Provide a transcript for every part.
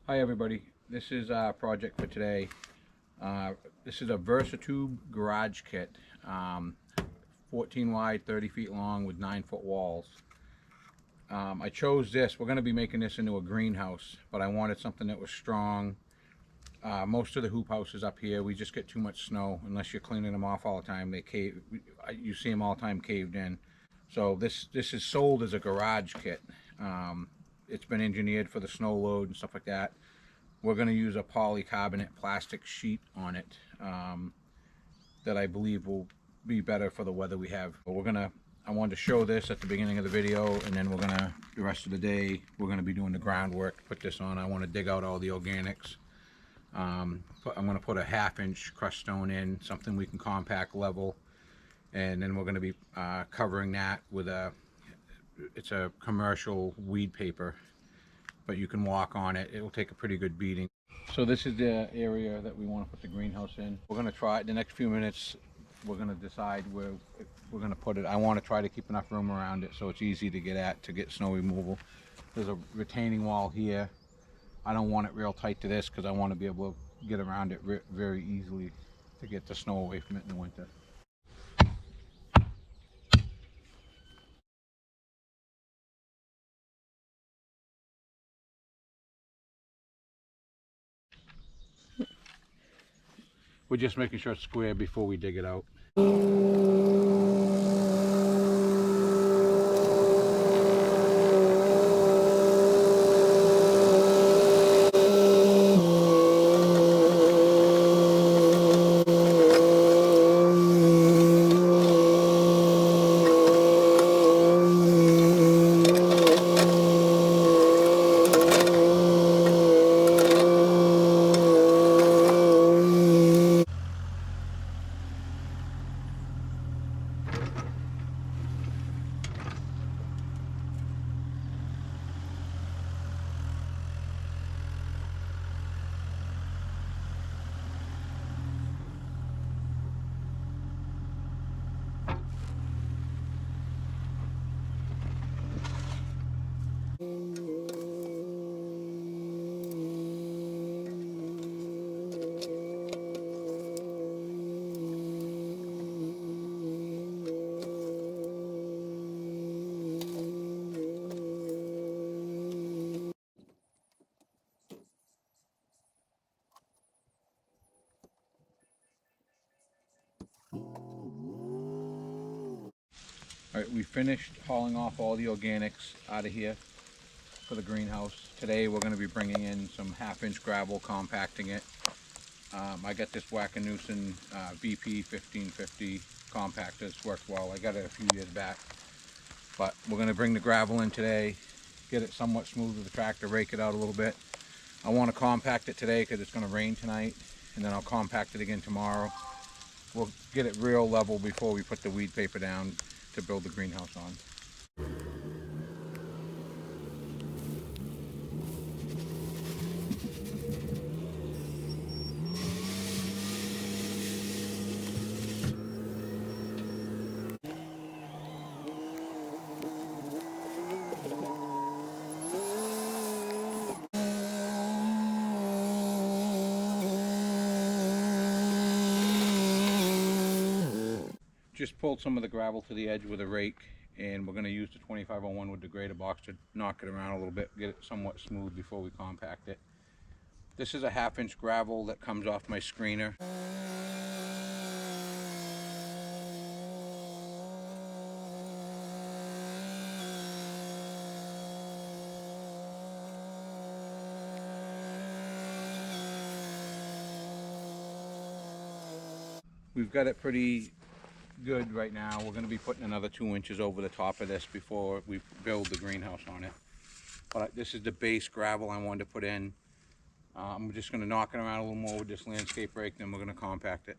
Hi everybody, this is our project for today. This is a Versatube garage kit, 14 wide, 30 feet long with 9-foot walls. I chose this. We're going to be making this into a greenhouse, but I wanted something that was strong. Most of the hoop houses up here, we just get too much snow. Unless you're cleaning them off all the time, they cave. You see them all the time caved in. So this is sold as a garage kit. It's been engineered for the snow load and stuff like that. We're going to use a polycarbonate plastic sheet on it that I believe will be better for the weather we have. But I wanted to show this at the beginning of the video, and then the rest of the day, we're going to be doing the groundwork to put this on. I want to dig out all the organics. I'm going to put a 1/2-inch crushed stone in, something we can compact level, and then we're going to be covering that with it's a commercial weed paper, but you can walk on it. It'll take a pretty good beating. So this is the area that we want to put the greenhouse in. We're going to try it the next few minutes. We're going to decide where we're going to put it. I want to try to keep enough room around it so it's easy to get at to get snow removal. There's a retaining wall here. I don't want it real tight to this because I want to be able to get around it very easily to get the snow away from it in the winter. We're just making sure it's square before we dig it out. All right, we finished hauling off all the organics out of here for the greenhouse. Today we're going to be bringing in some 1/2-inch gravel, compacting it. I got this Wackenoosen VP 1550 compactor. It's worked well. I got it a few years back. But we're going to bring the gravel in today, get it somewhat smooth with the tractor, rake it out a little bit. I want to compact it today because it's going to rain tonight, and then I'll compact it again tomorrow. We'll get it real level before we put the weed paper down to build the greenhouse on. Just pulled some of the gravel to the edge with a rake, and we're going to use the 2501 with the grader box to knock it around a little bit, get it somewhat smooth before we compact it. This is a 1/2-inch gravel that comes off my screener. We've got it pretty good right now. We're going to be putting another 2 inches over the top of this before we build the greenhouse on it. But this is the base gravel I wanted to put in. I'm just going to knock it around a little more with this landscape rake, then we're going to compact it.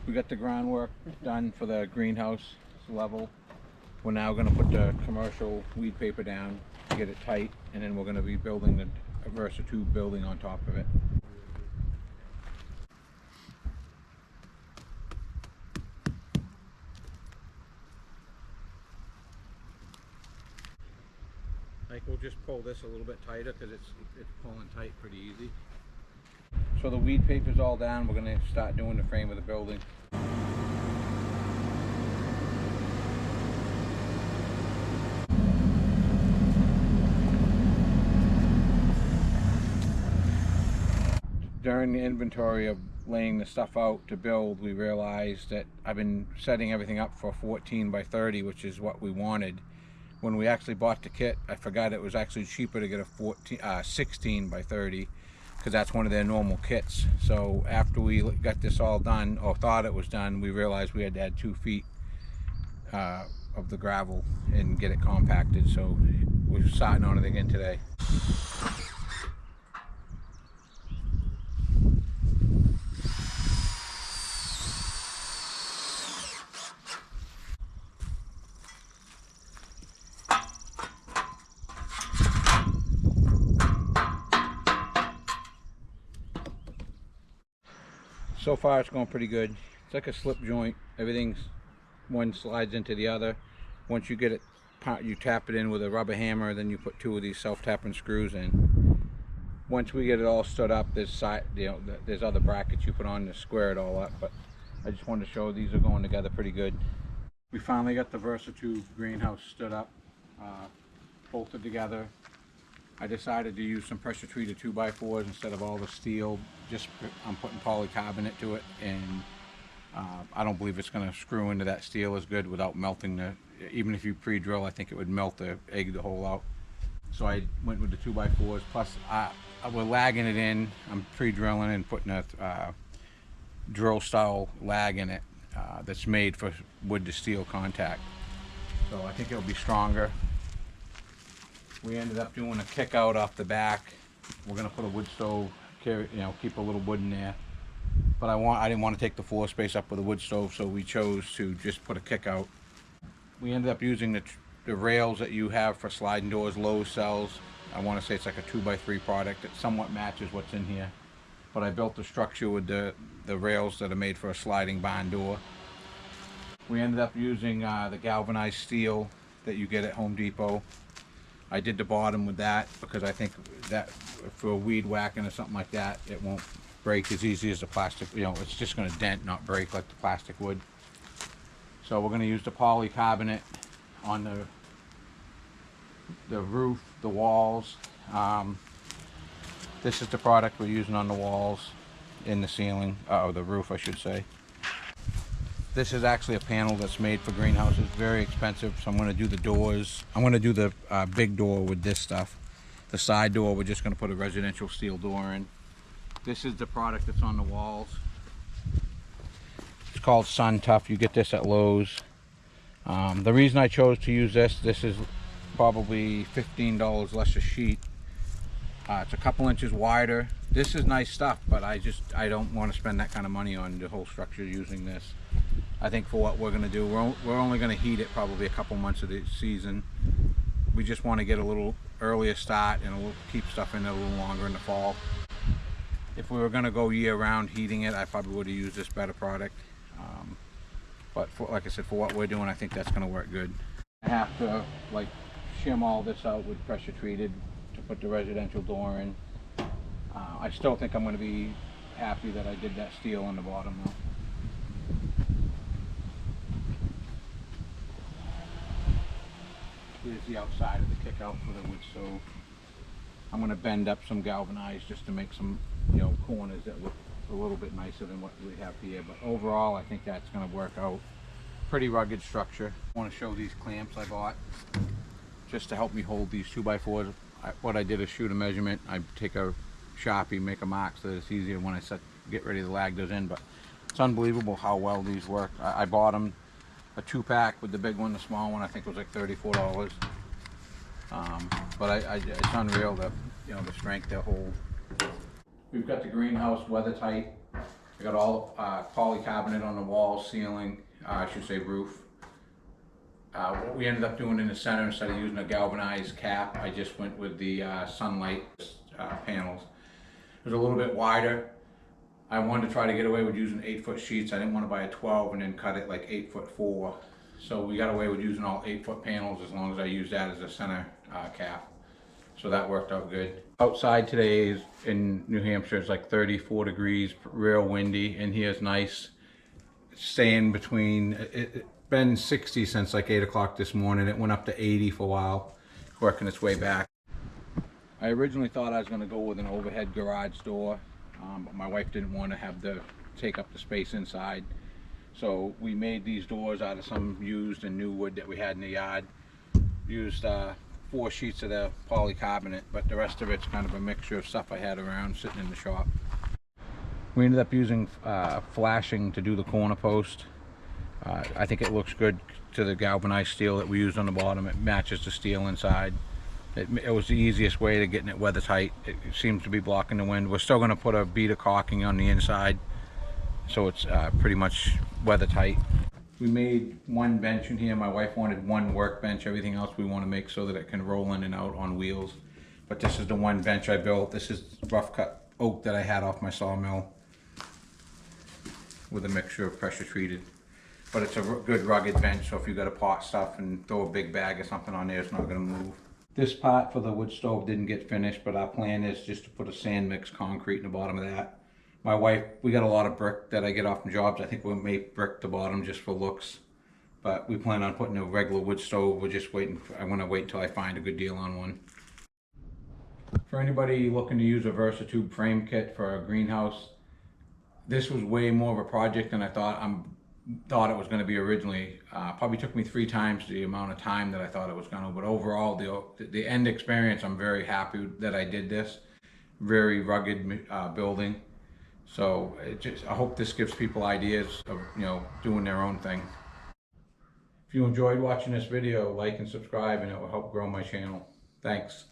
We got the groundwork done for the greenhouse level. We're now going to put the commercial weed paper down to get it tight, and then we're going to be building a Versatube building on top of it. Like, we'll just pull this a little bit tighter because it's pulling tight pretty easy. So the weed paper's all down. We're going to start doing the frame of the building. During the inventory of laying the stuff out to build, we realized that I've been setting everything up for 14 by 30, which is what we wanted. When we actually bought the kit, I forgot it was actually cheaper to get a 16 by 30, because that's one of their normal kits. So after we got this all done, or thought it was done, we realized we had to add 2 feet of the gravel and get it compacted. So we're starting on it again today. So far it's going pretty good. It's like a slip joint. One slides into the other. Once you get it, you tap it in with a rubber hammer, then you put 2 of these self-tapping screws in. Once we get it all stood up, there's other brackets you put on to square it all up, but I just wanted to show these are going together pretty good. We finally got the Versatube greenhouse stood up, bolted together. I decided to use some pressure treated 2x4s instead of all the steel. I'm putting polycarbonate to it, and I don't believe it's going to screw into that steel as good without melting even if you pre-drill, I think it would melt the hole out. So I went with the 2x4s, plus we're lagging it in. I'm pre-drilling and putting a drill style lag in it that's made for wood to steel contact. So I think it'll be stronger. We ended up doing a kick out off the back. We're gonna put a wood stove, keep a little wood in there. But I didn't want to take the floor space up with a wood stove, so we chose to just put a kick out. We ended up using the rails that you have for sliding doors, Lowe's sells. I want to say it's like a 2x3 product. It somewhat matches what's in here. But I built the structure with the rails that are made for a sliding barn door. We ended up using the galvanized steel that you get at Home Depot. I did the bottom with that because I think that for weed whacking or something like that, it won't break as easy as the plastic. It's just going to dent, not break like the plastic would. So we're going to use the polycarbonate on the roof, the walls. This is the product we're using on the walls, in the ceiling, or the roof, I should say. This is actually a panel that's made for greenhouses, very expensive, so I'm going to do the doors. I'm going to do the big door with this stuff. The side door, we're just going to put a residential steel door in. This is the product that's on the walls. It's called Sun Tough. You get this at Lowe's. The reason I chose to use this is probably $15 less a sheet. It's a couple inches wider. This is nice stuff, but I don't want to spend that kind of money on the whole structure using this. I think for what we're going to do, we're only going to heat it probably a couple months of the season. We just want to get a little earlier start and keep stuff in it a little longer in the fall. If we were going to go year round heating it, I probably would have used this better product. But like I said, for what we're doing, I think that's going to work good. I have to shim all this out with pressure treated to put the residential door in. I still think I'm going to be happy that I did that steel on the bottom though. Here's the outside of the kick out for the wood stove. I'm going to bend up some galvanized just to make some corners that look a little bit nicer than what we have here, but overall I think that's going to work out. Pretty rugged structure. I want to show these clamps I bought just to help me hold these 2x4s. What I did is shoot a measurement. I take a Sharpie, make a mark so that it's easier when I get ready to lag those in, but it's unbelievable how well these work. I bought them a 2-pack with the big one. The small one I think was like $34. But it's unreal the strength they hold. We've got the greenhouse weather tight. I got all polycarbonate on the wall, ceiling, I should say roof. What we ended up doing in the center, instead of using a galvanized cap, I just went with the sunlight panels. It was a little bit wider. I wanted to try to get away with using 8-foot sheets. I didn't want to buy a 12 and then cut it like 8'4". So we got away with using all 8-foot panels as long as I used that as a center cap. So that worked out good. Outside today is in New Hampshire, it's like 34 degrees, real windy. In here is nice. Staying between, it's been 60 since like 8 o'clock this morning. It went up to 80 for a while, working its way back. I originally thought I was going to go with an overhead garage door, but my wife didn't want to have to take up the space inside. So we made these doors out of some used and new wood that we had in the yard. Used 4 sheets of the polycarbonate, but the rest of it's kind of a mixture of stuff I had around sitting in the shop. We ended up using flashing to do the corner post. I think it looks good to the galvanized steel that we used on the bottom. It matches the steel inside. It was the easiest way to getting it weather tight. It seems to be blocking the wind. We're still going to put a bead of caulking on the inside, so it's pretty much weather tight. We made one bench in here. My wife wanted one workbench. Everything else we want to make so that it can roll in and out on wheels. But this is the one bench I built. This is rough cut oak that I had off my sawmill with a mixture of pressure treated. But it's a good rugged bench, so if you got to pot stuff and throw a big bag or something on there, it's not going to move. This part for the wood stove didn't get finished, but our plan is just to put a sand mix concrete in the bottom of that. My wife, we got a lot of brick that I get off from jobs. I think we'll make brick the bottom just for looks. But we plan on putting a regular wood stove. We're just waiting. I'm going to wait until I find a good deal on one. For anybody looking to use a Versatube frame kit for a greenhouse, this was way more of a project than I thought it was going to be originally. Probably took me 3 times the amount of time that I thought it was going to. But overall, the end experience, I'm very happy that I did this. Very rugged building. So I hope this gives people ideas of, doing their own thing. If you enjoyed watching this video, like and subscribe, and it will help grow my channel. Thanks.